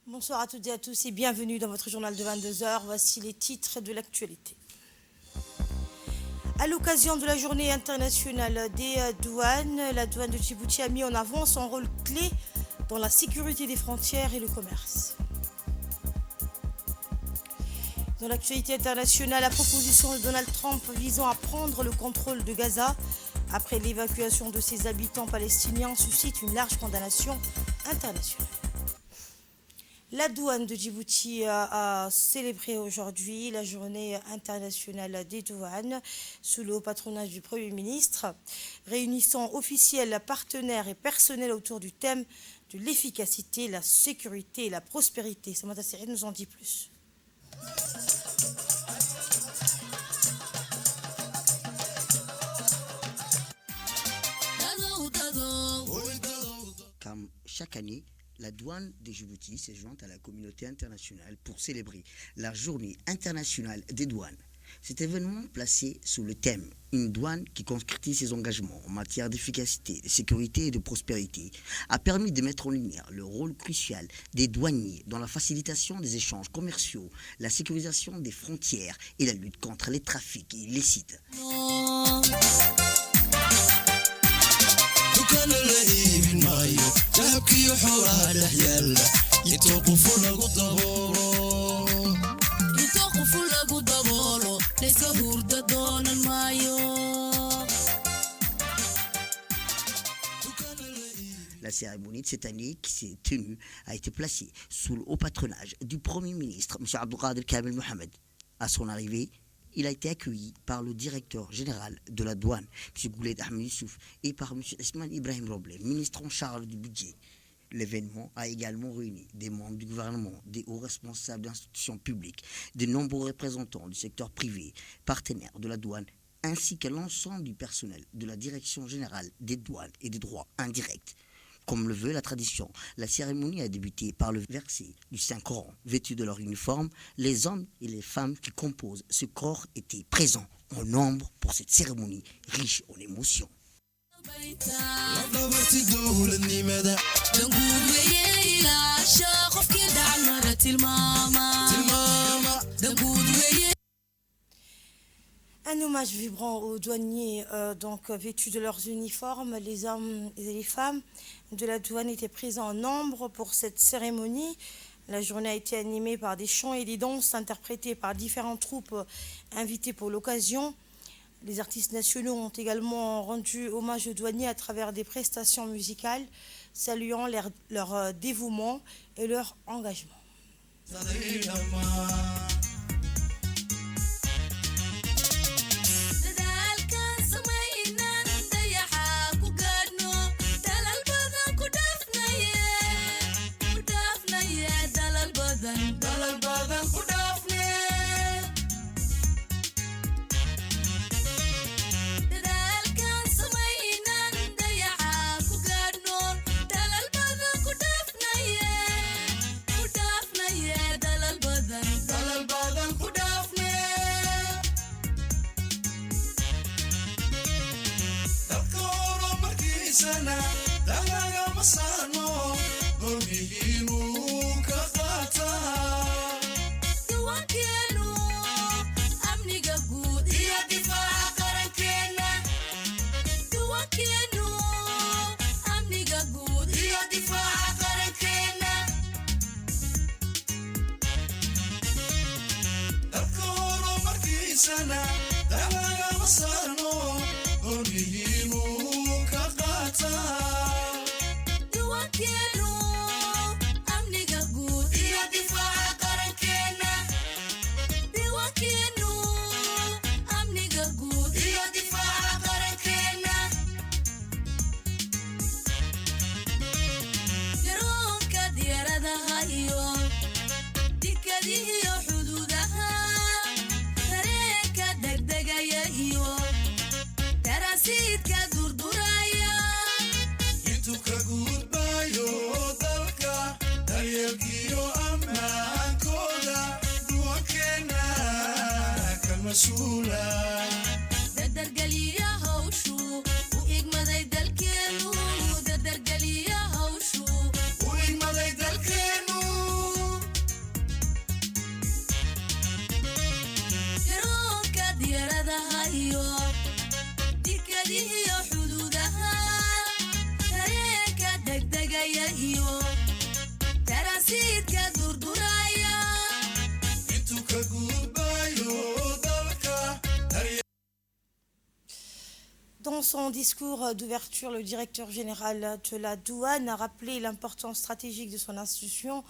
Bonsoir à toutes et à tous et bienvenue dans votre journal de 22 heures. Voici les titres de l'actualité. À l'occasion de la journée internationale des douanes, la douane de Djibouti a mis en avant son rôle clé dans la sécurité des frontières et le commerce. Dans l'actualité internationale, la proposition de Donald Trump visant à prendre le contrôle de Gaza après l'évacuation de ses habitants palestiniens suscite une large condamnation internationale. La douane de Djibouti a célébré aujourd'hui la journée internationale des douanes sous le haut patronage du Premier ministre, réunissant officiels, partenaires et personnels autour du thème de l'efficacité, la sécurité et la prospérité. Samantha Seri nous en dit plus. Comme chaque année, la douane de Djibouti s'est jointe à la communauté internationale pour célébrer la journée internationale des douanes. Cet événement placé sous le thème « Une douane qui concrétise ses engagements en matière d'efficacité, de sécurité et de prospérité » a permis de mettre en lumière le rôle crucial des douaniers dans la facilitation des échanges commerciaux, la sécurisation des frontières et la lutte contre les trafics illicites. La cérémonie de cette année qui s'est tenue a été placée sous le haut patronage du Premier ministre, M. Abdelkader Kamel Mohamed. À son arrivée, il a été accueilli par le directeur général de la douane, M. Goulet Ahmed Youssouf, et par M. Esman Ibrahim Roble, ministre en charge du budget. L'événement a également réuni des membres du gouvernement, des hauts responsables d'institutions publiques, de nombreux représentants du secteur privé, partenaires de la douane, ainsi que l'ensemble du personnel de la Direction générale des douanes et des droits indirects. Comme le veut la tradition, la cérémonie a débuté par le verset du Saint-Coran. Vêtus de leur uniforme, les hommes et les femmes qui composent ce corps étaient présents en nombre pour cette cérémonie riche en émotions. Un hommage vibrant aux douaniers vêtus de leurs uniformes. Les hommes et les femmes de la douane étaient présents en nombre pour cette cérémonie. La journée a été animée par des chants et des danses interprétés par différentes troupes invitées pour l'occasion. Les artistes nationaux ont également rendu hommage aux douaniers à travers des prestations musicales, saluant leur dévouement et leur engagement. duraya iyo darasiidka durduraya intuu ka gudbayo dalka. Dans son discours d'ouverture, le directeur général de la douane a rappelé l'importance stratégique de son institution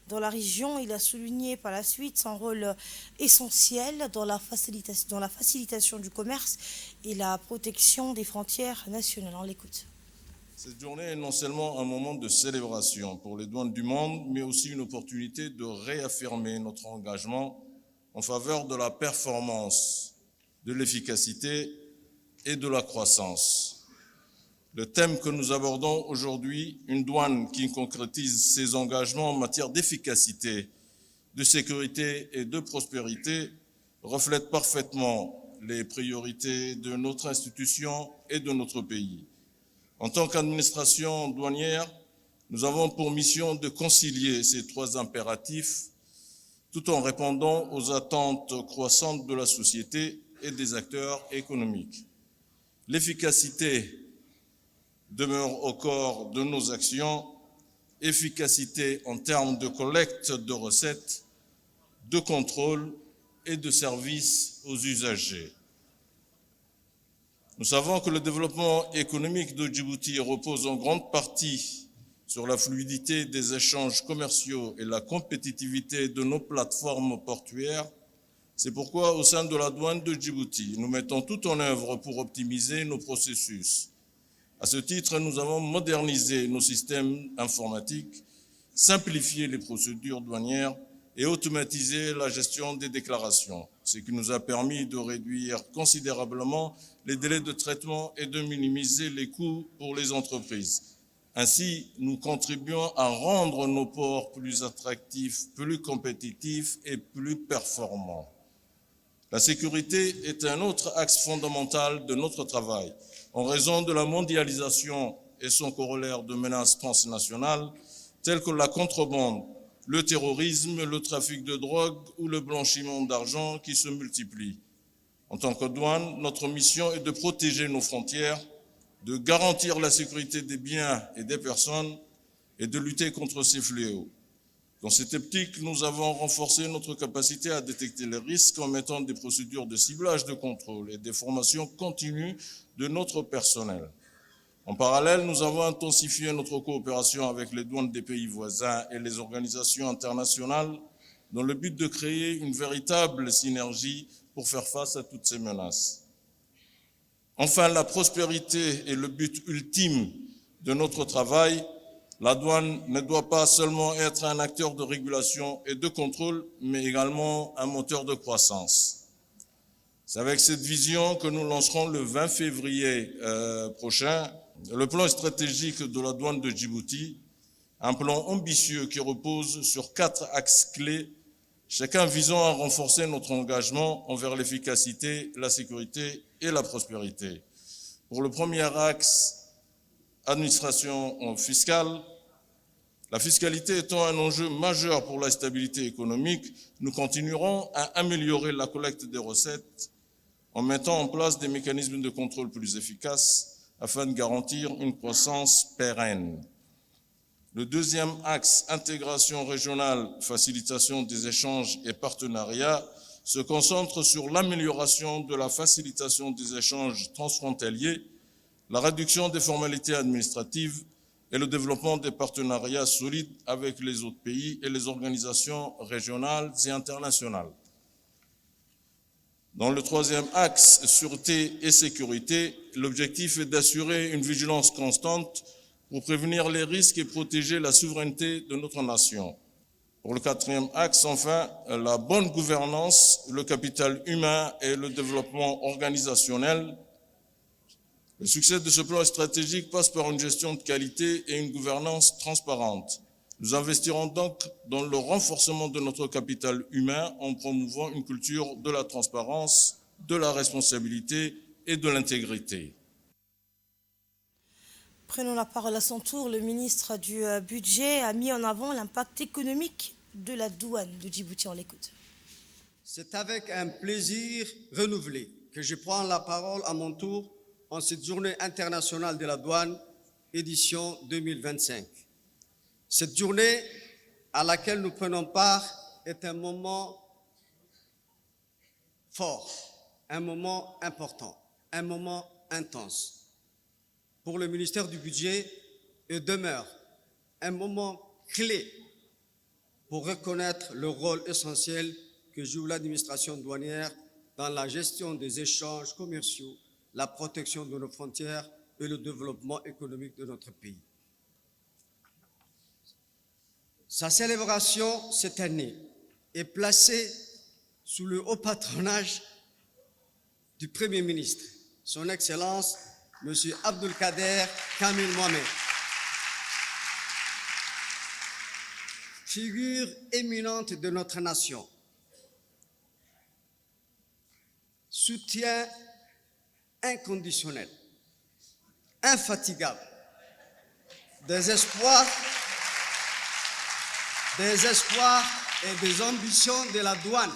dans la région. Il a souligné par la suite son rôle essentiel dans la facilitation du commerce et la protection des frontières nationales. On l'écoute. Cette journée est non seulement un moment de célébration pour les douanes du monde, mais aussi une opportunité de réaffirmer notre engagement en faveur de la performance, de l'efficacité et de la croissance. Le thème que nous abordons aujourd'hui, une douane qui concrétise ses engagements en matière d'efficacité, de sécurité et de prospérité, reflète parfaitement les priorités de notre institution et de notre pays. En tant qu'administration douanière, nous avons pour mission de concilier ces trois impératifs tout en répondant aux attentes croissantes de la société et des acteurs économiques. L'efficacité demeure au corps de nos actions, efficacité en termes de collecte de recettes, de contrôle et de services aux usagers. Nous savons que le développement économique de Djibouti repose en grande partie sur la fluidité des échanges commerciaux et la compétitivité de nos plateformes portuaires. C'est pourquoi, au sein de la douane de Djibouti, nous mettons tout en œuvre pour optimiser nos processus. À ce titre, nous avons modernisé nos systèmes informatiques, simplifié les procédures douanières et automatisé la gestion des déclarations, ce qui nous a permis de réduire considérablement les délais de traitement et de minimiser les coûts pour les entreprises. Ainsi, nous contribuons à rendre nos ports plus attractifs, plus compétitifs et plus performants. La sécurité est un autre axe fondamental de notre travail, en raison de la mondialisation et son corollaire de menaces transnationales, telles que la contrebande, le terrorisme, le trafic de drogue ou le blanchiment d'argent qui se multiplient. En tant que douane, notre mission est de protéger nos frontières, de garantir la sécurité des biens et des personnes et de lutter contre ces fléaux. Dans cette optique, nous avons renforcé notre capacité à détecter les risques en mettant des procédures de ciblage de contrôle et des formations continues de notre personnel. En parallèle, nous avons intensifié notre coopération avec les douanes des pays voisins et les organisations internationales dans le but de créer une véritable synergie pour faire face à toutes ces menaces. Enfin, la prospérité est le but ultime de notre travail. La douane ne doit pas seulement être un acteur de régulation et de contrôle, mais également un moteur de croissance. C'est avec cette vision que nous lancerons le 20 février prochain le plan stratégique de la douane de Djibouti, un plan ambitieux qui repose sur 4 axes clés, chacun visant à renforcer notre engagement envers l'efficacité, la sécurité et la prospérité. Pour le premier axe, administration fiscale, la fiscalité étant un enjeu majeur pour la stabilité économique, nous continuerons à améliorer la collecte des recettes en mettant en place des mécanismes de contrôle plus efficaces afin de garantir une croissance pérenne. Le deuxième axe, intégration régionale, facilitation des échanges et partenariats, se concentre sur l'amélioration de la facilitation des échanges transfrontaliers, la réduction des formalités administratives et le développement des partenariats solides avec les autres pays et les organisations régionales et internationales. Dans le troisième axe, sûreté et sécurité, l'objectif est d'assurer une vigilance constante pour prévenir les risques et protéger la souveraineté de notre nation. Pour le quatrième axe, enfin, la bonne gouvernance, le capital humain et le développement organisationnel. Le succès de ce plan stratégique passe par une gestion de qualité et une gouvernance transparente. Nous investirons donc dans le renforcement de notre capital humain en promouvant une culture de la transparence, de la responsabilité et de l'intégrité. Prenons la parole à son tour. Le ministre du Budget a mis en avant l'impact économique de la douane de Djibouti. On l'écoute. C'est avec un plaisir renouvelé que je prends la parole à mon tour en cette journée internationale de la douane, édition 2025. Cette journée à laquelle nous prenons part est un moment fort, un moment important, un moment intense. Pour le ministère du Budget, et demeure un moment clé pour reconnaître le rôle essentiel que joue l'administration douanière dans la gestion des échanges commerciaux, la protection de nos frontières et le développement économique de notre pays. Sa célébration cette année est placée sous le haut patronage du Premier ministre, Son Excellence M. Abdelkader Kamil Mohamed, figure éminente de notre nation, soutien inconditionnel, infatigable, des espoirs et des ambitions de la douane.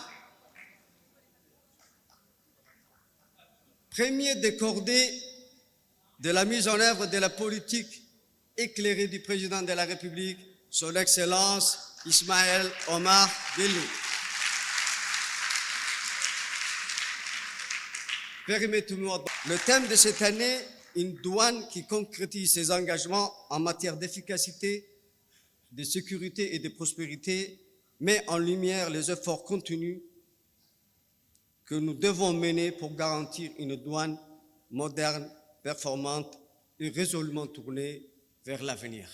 Premier décordé de la mise en œuvre de la politique éclairée du président de la République, Son Excellence Ismaël Omar Guelleh. Permettez-moi, le thème de cette année, une douane qui concrétise ses engagements en matière d'efficacité, de sécurité et de prospérité, met en lumière les efforts contenus que nous devons mener pour garantir une douane moderne, performante et résolument tournée vers l'avenir.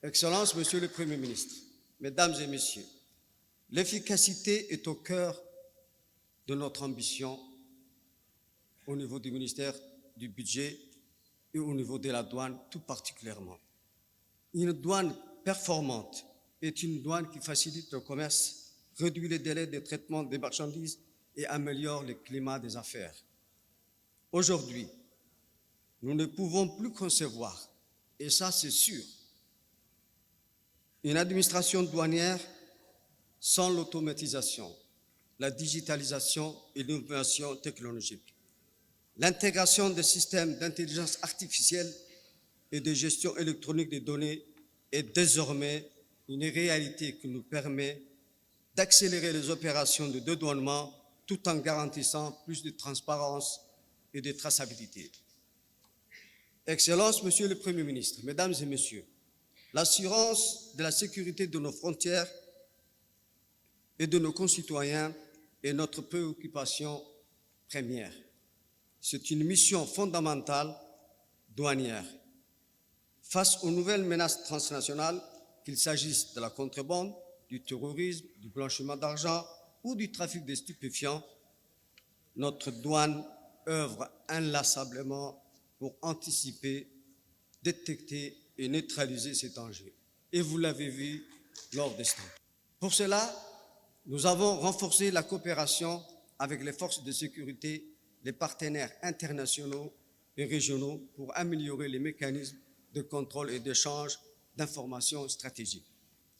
Excellences, Monsieur le Premier ministre, Mesdames et Messieurs, l'efficacité est au cœur de notre ambition au niveau du ministère du Budget et au niveau de la douane tout particulièrement. Une douane performante est une douane qui facilite le commerce, réduit les délais de traitement des marchandises et améliore le climat des affaires. Aujourd'hui, nous ne pouvons plus concevoir, et ça c'est sûr, une administration douanière sans l'automatisation, la digitalisation et l'innovation technologique. L'intégration des systèmes d'intelligence artificielle et de gestion électronique des données est désormais une réalité qui nous permet d'accélérer les opérations de dédouanement tout en garantissant plus de transparence et de traçabilité. Excellences, Monsieur le Premier ministre, Mesdames et Messieurs, l'assurance de la sécurité de nos frontières et de nos concitoyens est notre préoccupation première. C'est une mission fondamentale douanière. Face aux nouvelles menaces transnationales, qu'il s'agisse de la contrebande, du terrorisme, du blanchiment d'argent ou du trafic de stupéfiants, notre douane œuvre inlassablement pour anticiper, détecter et neutraliser ces dangers. Et vous l'avez vu lors des stands. Pour cela, nous avons renforcé la coopération avec les forces de sécurité, les partenaires internationaux et régionaux pour améliorer les mécanismes de contrôle et d'échange d'informations stratégiques.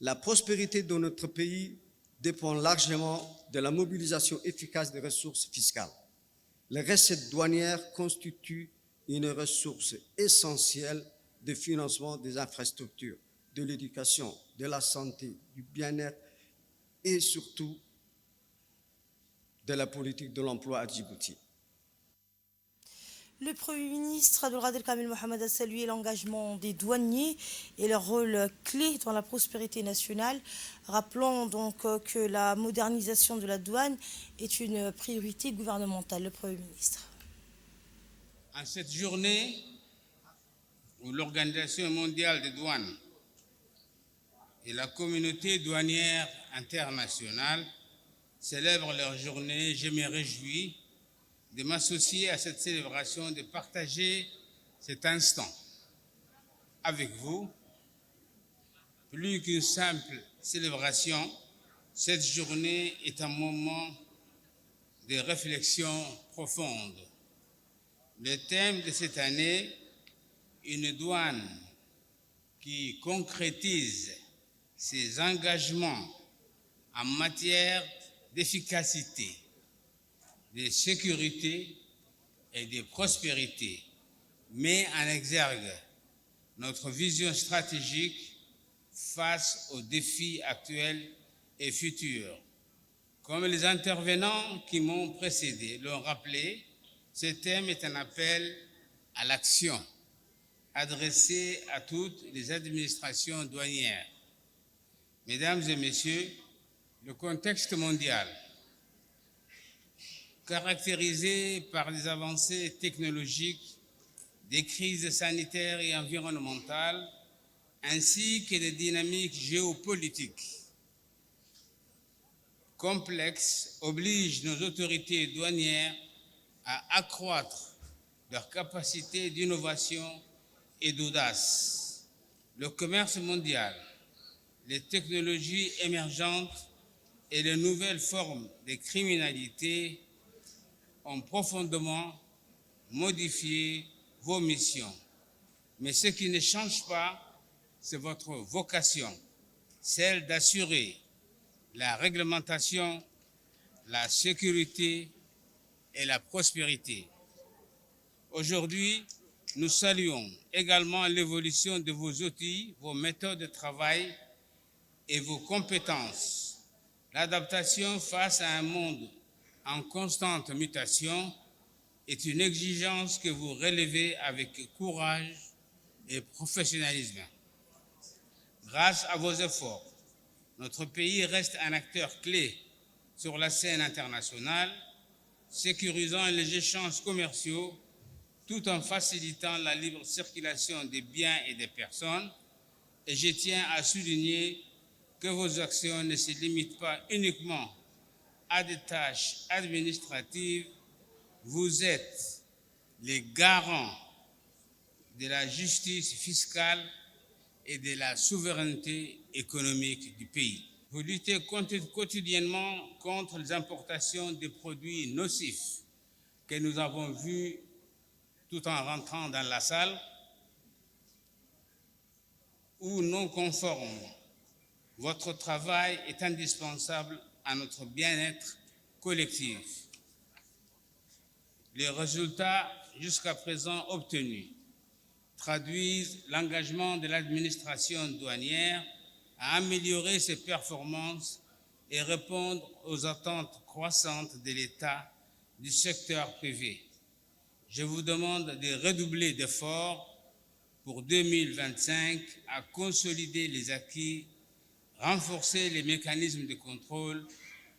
La prospérité de notre pays dépend largement de la mobilisation efficace des ressources fiscales. Les recettes douanières constituent une ressource essentielle de financement des infrastructures, de l'éducation, de la santé, du bien-être et surtout de la politique de l'emploi à Djibouti. Le Premier ministre Abdelkader Kamil Mohamed a salué l'engagement des douaniers et leur rôle clé dans la prospérité nationale. Rappelons donc que la modernisation de la douane est une priorité gouvernementale. Le Premier ministre. En cette journée où l'Organisation mondiale des douanes et la communauté douanière internationale célèbrent leur journée, je me réjouis de m'associer à cette célébration, de partager cet instant avec vous. Plus qu'une simple célébration, cette journée est un moment de réflexion profonde. Le thème de cette année, une douane qui concrétise ses engagements en matière d'efficacité, de sécurité et de prospérité, met en exergue notre vision stratégique face aux défis actuels et futurs. Comme les intervenants qui m'ont précédé l'ont rappelé, ce thème est un appel à l'action adressé à toutes les administrations douanières. Mesdames et messieurs, le contexte mondial, caractérisé par des avancées technologiques, des crises sanitaires et environnementales, ainsi que des dynamiques géopolitiques complexes, oblige nos autorités douanières à accroître leur capacité d'innovation et d'audace. Le commerce mondial, les technologies émergentes et les nouvelles formes de criminalité ont profondément modifié vos missions. Mais ce qui ne change pas, c'est votre vocation, celle d'assurer la réglementation, la sécurité et la prospérité. Aujourd'hui, nous saluons également l'évolution de vos outils, vos méthodes de travail et vos compétences. L'adaptation face à un monde en constante mutation est une exigence que vous relevez avec courage et professionnalisme. Grâce à vos efforts, notre pays reste un acteur clé sur la scène internationale, sécurisant les échanges commerciaux tout en facilitant la libre circulation des biens et des personnes. Et je tiens à souligner que vos actions ne se limitent pas uniquement à des tâches administratives. Vous êtes les garants de la justice fiscale et de la souveraineté économique du pays. Vous luttez quotidiennement contre les importations de produits nocifs que nous avons vus tout en rentrant dans la salle ou non conformes. Votre travail est indispensable à notre bien-être collectif. Les résultats jusqu'à présent obtenus traduisent l'engagement de l'administration douanière à améliorer ses performances et répondre aux attentes croissantes de l'État, du secteur privé. Je vous demande de redoubler d'efforts pour 2025 à consolider les acquis, renforcer les mécanismes de contrôle,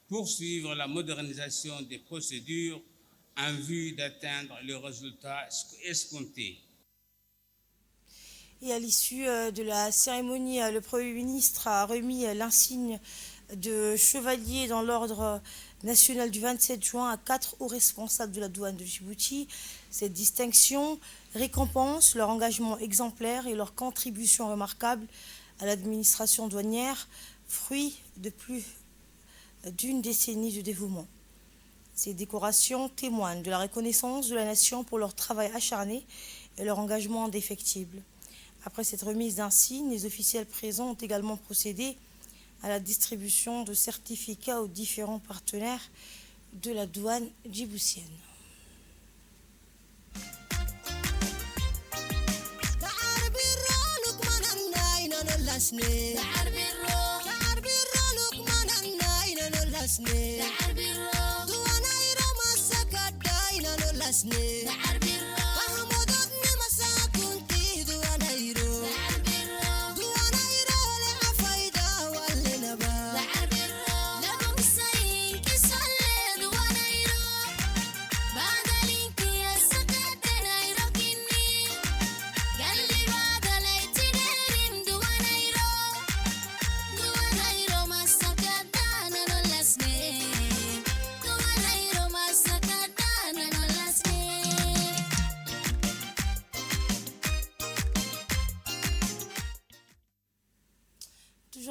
poursuivre la modernisation des procédures en vue d'atteindre les résultats escomptés. Et à l'issue de la cérémonie, le Premier ministre a remis l'insigne de chevalier dans l'ordre national du 27 juin à 4 hauts responsables de la douane de Djibouti. Cette distinction récompense leur engagement exemplaire et leur contribution remarquable à l'administration douanière, fruit de plus d'une décennie de dévouement. Ces décorations témoignent de la reconnaissance de la nation pour leur travail acharné et leur engagement indéfectible. Après cette remise d'insignes, les officiels présents ont également procédé à la distribution de certificats aux différents partenaires de la douane djiboutienne.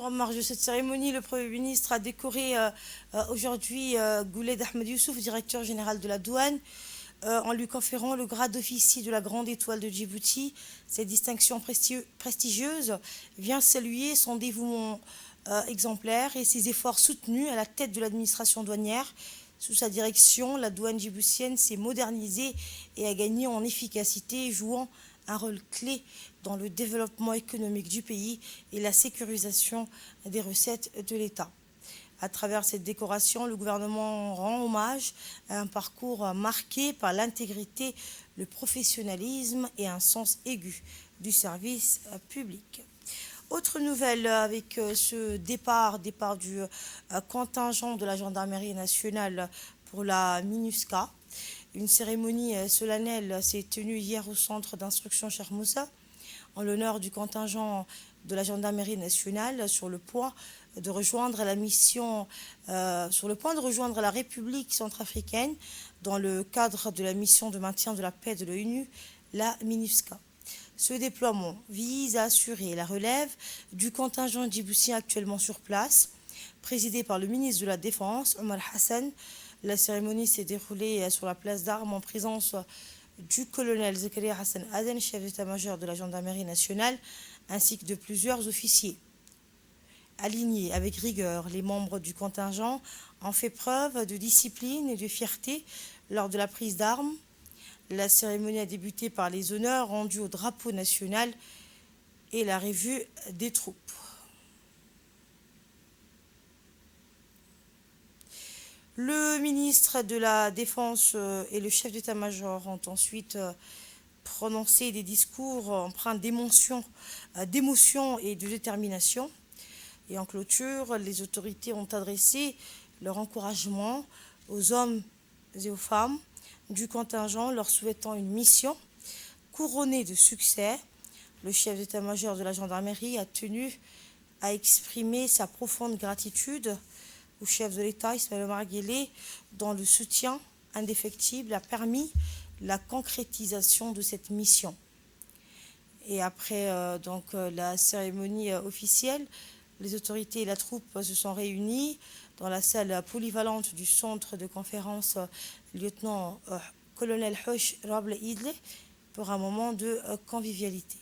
En marge de cette cérémonie, le Premier ministre a décoré aujourd'hui Gouled Ahmed Youssouf, directeur général de la douane, en lui conférant le grade d'officier de la Grande Étoile de Djibouti. Cette distinction prestigieuse vient saluer son dévouement exemplaire et ses efforts soutenus à la tête de l'administration douanière. Sous sa direction, la douane djiboutienne s'est modernisée et a gagné en efficacité, jouant un rôle clé dans le développement économique du pays et la sécurisation des recettes de l'État. À travers cette décoration, le gouvernement rend hommage à un parcours marqué par l'intégrité, le professionnalisme et un sens aigu du service public. Autre nouvelle avec ce départ du contingent de la gendarmerie nationale pour la MINUSCA. Une cérémonie solennelle s'est tenue hier au centre d'instruction Cheikh Moussa en l'honneur du contingent de la gendarmerie nationale sur le point de rejoindre la République centrafricaine dans le cadre de la mission de maintien de la paix de l'ONU, la MINUSCA. Ce déploiement vise à assurer la relève du contingent djiboutien actuellement sur place, présidé par le ministre de la Défense, Omar Hassan. La cérémonie s'est déroulée sur la place d'Armes en présence du colonel Zakaria Hassan Aden, chef d'état-major de la gendarmerie nationale, ainsi que de plusieurs officiers. Alignés avec rigueur, les membres du contingent ont fait preuve de discipline et de fierté lors de la prise d'armes. La cérémonie a débuté par les honneurs rendus au drapeau national et la revue des troupes. Le ministre de la Défense et le chef d'état-major ont ensuite prononcé des discours empreints d'émotion et de détermination. Et en clôture, les autorités ont adressé leur encouragement aux hommes et aux femmes du contingent, leur souhaitant une mission couronnée de succès. Le chef d'état-major de la gendarmerie a tenu à exprimer sa profonde gratitude au chef de l'État, Ismaël Omar Guelleh, dont le soutien indéfectible a permis la concrétisation de cette mission. Et après la cérémonie officielle, les autorités et la troupe se sont réunis dans la salle polyvalente du centre de conférence lieutenant-colonel Hosh Rable Idle pour un moment de convivialité.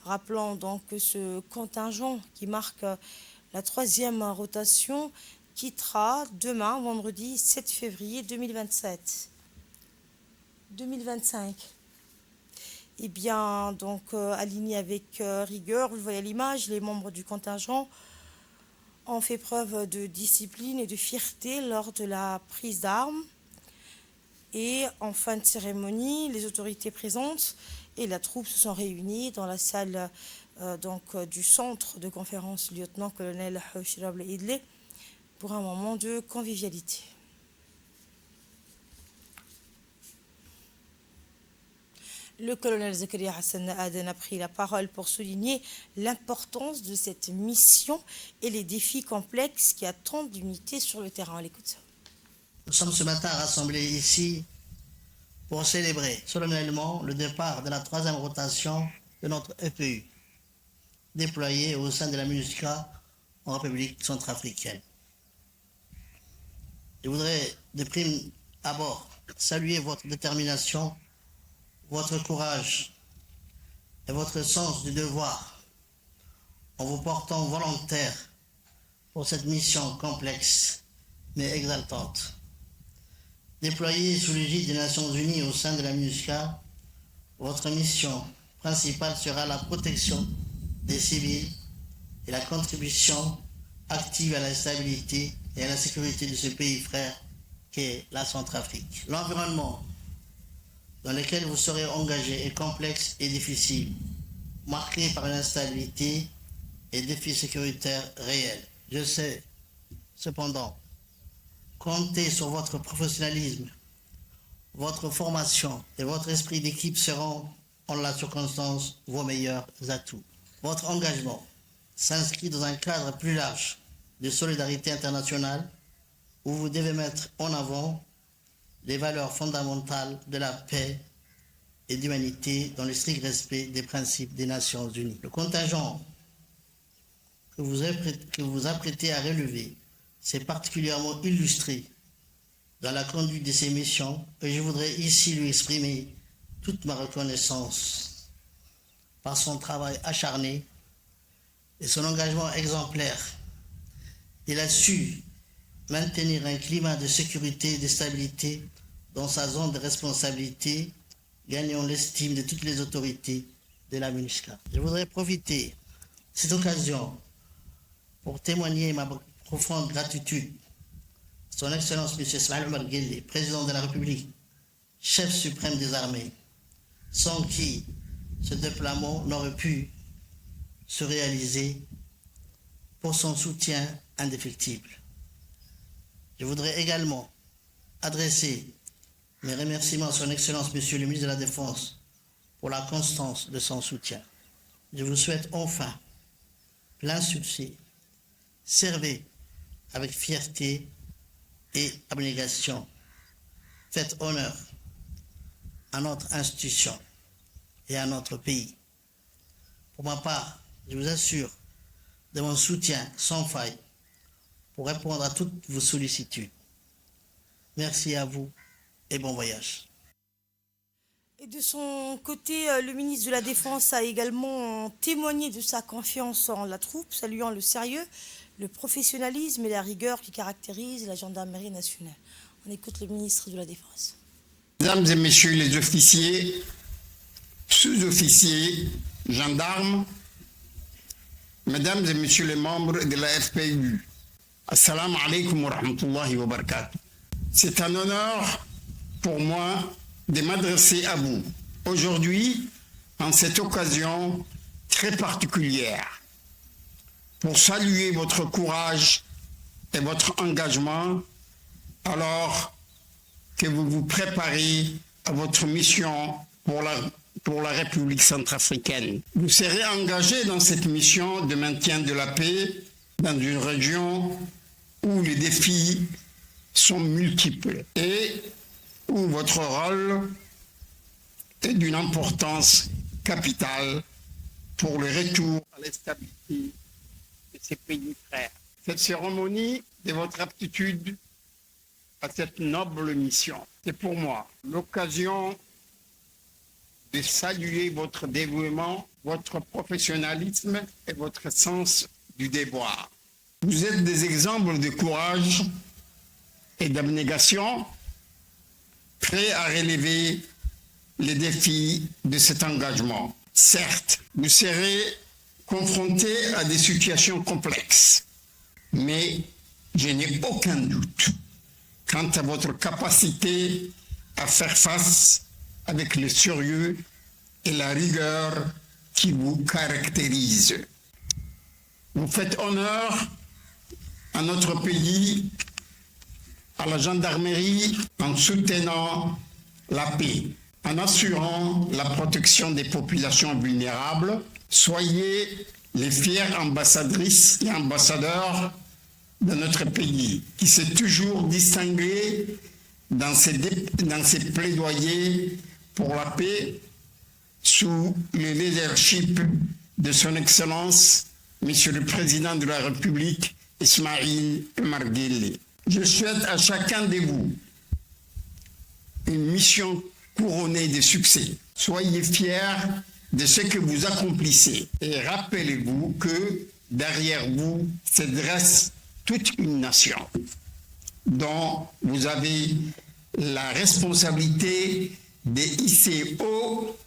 Rappelons donc que ce contingent qui marque la 3e rotation quittera demain, vendredi 7 février 2025. Et bien, donc, alignés avec rigueur, vous le voyez à l'image, les membres du contingent ont fait preuve de discipline et de fierté lors de la prise d'armes. Et en fin de cérémonie, les autorités présentes et la troupe se sont réunies dans la salle du centre de conférence lieutenant-colonel Hoshirable Idle pour un moment de convivialité. Le colonel Zakaria Hassan Aden a pris la parole pour souligner l'importance de cette mission et les défis complexes qui attendent l'unité sur le terrain. On l'écoute. Nous sommes ce matin rassemblés ici pour célébrer solennellement le départ de la 3e rotation de notre EPU, déployée au sein de la MINUSCA en République centrafricaine. Je voudrais de prime abord saluer votre détermination, votre courage et votre sens du devoir en vous portant volontaire pour cette mission complexe mais exaltante. Déployée sous l'égide des Nations Unies au sein de la MINUSCA, votre mission principale sera la protection des civils et la contribution active à la stabilité et à la sécurité de ce pays frère qu'est la Centrafrique. L'environnement dans lequel vous serez engagé est complexe et difficile, marqué par une instabilité et défis sécuritaires réels. Je sais, cependant, compter sur votre professionnalisme, votre formation et votre esprit d'équipe seront, en la circonstance, vos meilleurs atouts. Votre engagement s'inscrit dans un cadre plus large de solidarité internationale où vous devez mettre en avant les valeurs fondamentales de la paix et d'humanité dans le strict respect des principes des Nations Unies. Le contingent que vous apprêtez à relever s'est particulièrement illustré dans la conduite de ces missions et je voudrais ici lui exprimer toute ma reconnaissance par son travail acharné et son engagement exemplaire. Il a su maintenir un climat de sécurité et de stabilité dans sa zone de responsabilité, gagnant l'estime de toutes les autorités de la MINUSCA. Je voudrais profiter de cette occasion pour témoigner ma profonde gratitude à Son Excellence M. Ismaël Omar Guelleh, président de la République, chef suprême des armées, sans qui ce déploiement n'aurait pu se réaliser, pour son soutien indéfectible. Je voudrais également adresser mes remerciements à Son Excellence Monsieur le ministre de la Défense pour la constance de son soutien. Je vous souhaite enfin plein succès. Servez avec fierté et abnégation. Faites honneur à notre institution et à notre pays. Pour ma part, je vous assure de mon soutien sans faille pour répondre à toutes vos sollicitudes. Merci à vous et bon voyage. Et de son côté, le ministre de la Défense a également témoigné de sa confiance en la troupe, saluant le sérieux, le professionnalisme et la rigueur qui caractérisent la gendarmerie nationale. On écoute le ministre de la Défense. Mesdames et messieurs les officiers, sous-officiers, gendarmes, mesdames et messieurs les membres de la FPU, assalamu alaikum wa rahmatullahi wa barakatuh. C'est un honneur pour moi de m'adresser à vous aujourd'hui en cette occasion très particulière pour saluer votre courage et votre engagement alors que vous vous préparez à votre mission pour la République centrafricaine. Vous serez engagé dans cette mission de maintien de la paix dans une région où les défis sont multiples et où votre rôle est d'une importance capitale pour le retour à la stabilité de ces pays frères. Cette cérémonie de votre aptitude à cette noble mission, c'est pour moi l'occasion de saluer votre dévouement, votre professionnalisme et votre sens du devoir. Vous êtes des exemples de courage et d'abnégation, prêts à relever les défis de cet engagement. Certes, vous serez confrontés à des situations complexes, mais je n'ai aucun doute quant à votre capacité à faire face avec le sérieux et la rigueur qui vous caractérisent. Vous faites honneur à notre pays, à la gendarmerie, en soutenant la paix, en assurant la protection des populations vulnérables. Soyez les fiers ambassadrices et ambassadeurs de notre pays, qui s'est toujours distingué dans ses plaidoyers pour la paix sous le leadership de son Excellence, Monsieur le Président de la République, Ismaël Omar Guelleh. Je souhaite à chacun de vous une mission couronnée de succès. Soyez fiers de ce que vous accomplissez et rappelez-vous que derrière vous se dresse toute une nation dont vous avez la responsabilité de hisser haut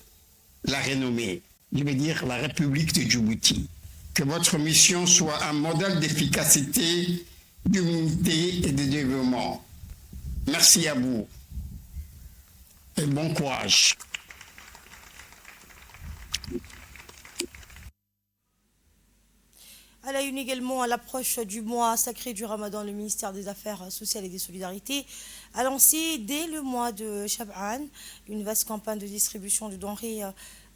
la renommée, je veux dire la République de Djibouti. Que votre mission soit un modèle d'efficacité, d'humilité et de développement. Merci à vous et bon courage. À la une également, à l'approche du mois sacré du Ramadan, le ministère des Affaires sociales et des Solidarités a lancé dès le mois de Sha'ban une vaste campagne de distribution de denrées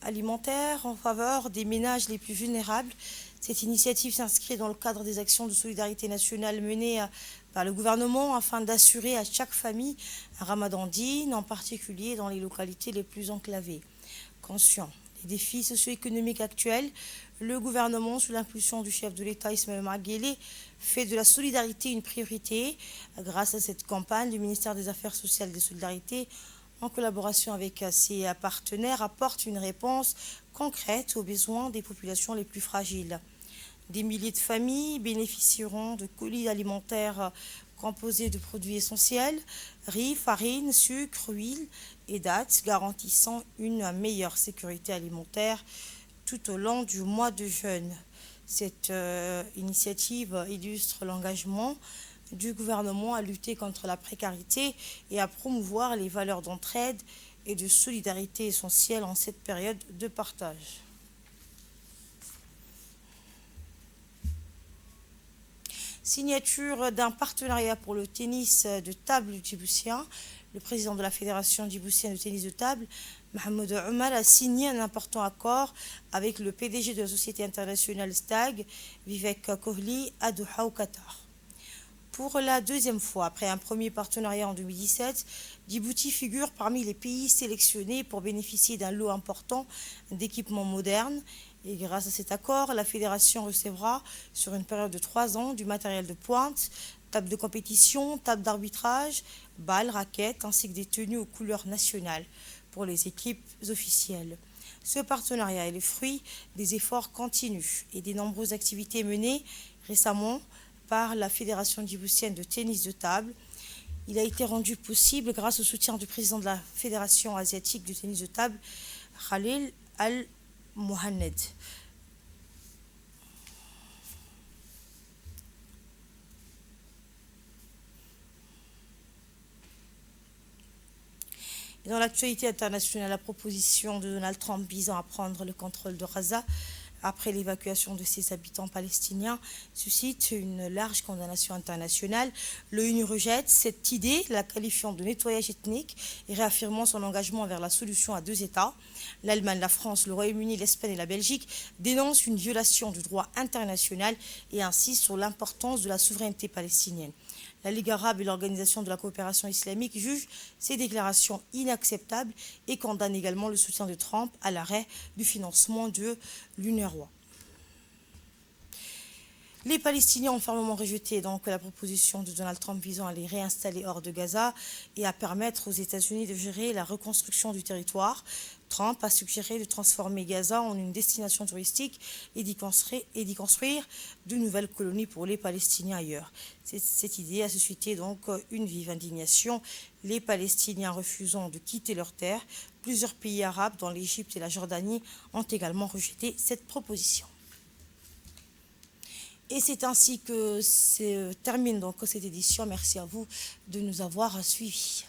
alimentaires en faveur des ménages les plus vulnérables. Cette initiative s'inscrit dans le cadre des actions de solidarité nationale menées par le gouvernement afin d'assurer à chaque famille un Ramadan digne, en particulier dans les localités les plus enclavées. Conscient des défis socio-économiques actuels, le gouvernement, sous l'impulsion du chef de l'État Ismaël Omar Guelleh, fait de la solidarité une priorité. Grâce à cette campagne, le ministère des Affaires sociales et des Solidarités, en collaboration avec ses partenaires, apporte une réponse concrète aux besoins des populations les plus fragiles. Des milliers de familles bénéficieront de colis alimentaires composés de produits essentiels, riz, farine, sucre, huile et dattes, garantissant une meilleure sécurité alimentaire tout au long du mois de jeûne. Cette initiative illustre l'engagement du gouvernement à lutter contre la précarité et à promouvoir les valeurs d'entraide et de solidarité essentielles en cette période de partage. Signature d'un partenariat pour le tennis de table djiboutien. Le président de la Fédération djiboutienne de tennis de table, Mohamed Omar, a signé un important accord avec le PDG de la société internationale STAG, Vivek Kohli, à Doha au Qatar. Pour la deuxième fois, après un premier partenariat en 2017, Djibouti figure parmi les pays sélectionnés pour bénéficier d'un lot important d'équipements modernes. Et grâce à cet accord, la fédération recevra, sur une période de 3 ans, du matériel de pointe, table de compétition, table d'arbitrage, balles, raquettes, ainsi que des tenues aux couleurs nationales pour les équipes officielles. Ce partenariat est le fruit des efforts continus et des nombreuses activités menées récemment par la Fédération djiboutienne de tennis de table. Il a été rendu possible grâce au soutien du président de la Fédération asiatique de tennis de table, Khalil Al-Mohaned. Dans l'actualité internationale, la proposition de Donald Trump visant à prendre le contrôle de Gaza après l'évacuation de ses habitants palestiniens suscite une large condamnation internationale. L'ONU rejette cette idée, la qualifiant de nettoyage ethnique et réaffirmant son engagement vers la solution à 2 États. L'Allemagne, la France, le Royaume-Uni, l'Espagne et la Belgique dénoncent une violation du droit international et insistent sur l'importance de la souveraineté palestinienne. La Ligue arabe et l'Organisation de la coopération islamique jugent ces déclarations inacceptables et condamnent également le soutien de Trump à l'arrêt du financement de l'UNRWA. Les Palestiniens ont fermement rejeté donc la proposition de Donald Trump visant à les réinstaller hors de Gaza et à permettre aux États-Unis de gérer la reconstruction du territoire. Trump a suggéré de transformer Gaza en une destination touristique et d'y construire de nouvelles colonies pour les Palestiniens ailleurs. Cette idée a suscité donc une vive indignation, les Palestiniens refusant de quitter leur terre. Plusieurs pays arabes, dont l'Égypte et la Jordanie, ont également rejeté cette proposition. Et c'est ainsi que se termine donc cette édition. Merci à vous de nous avoir suivis.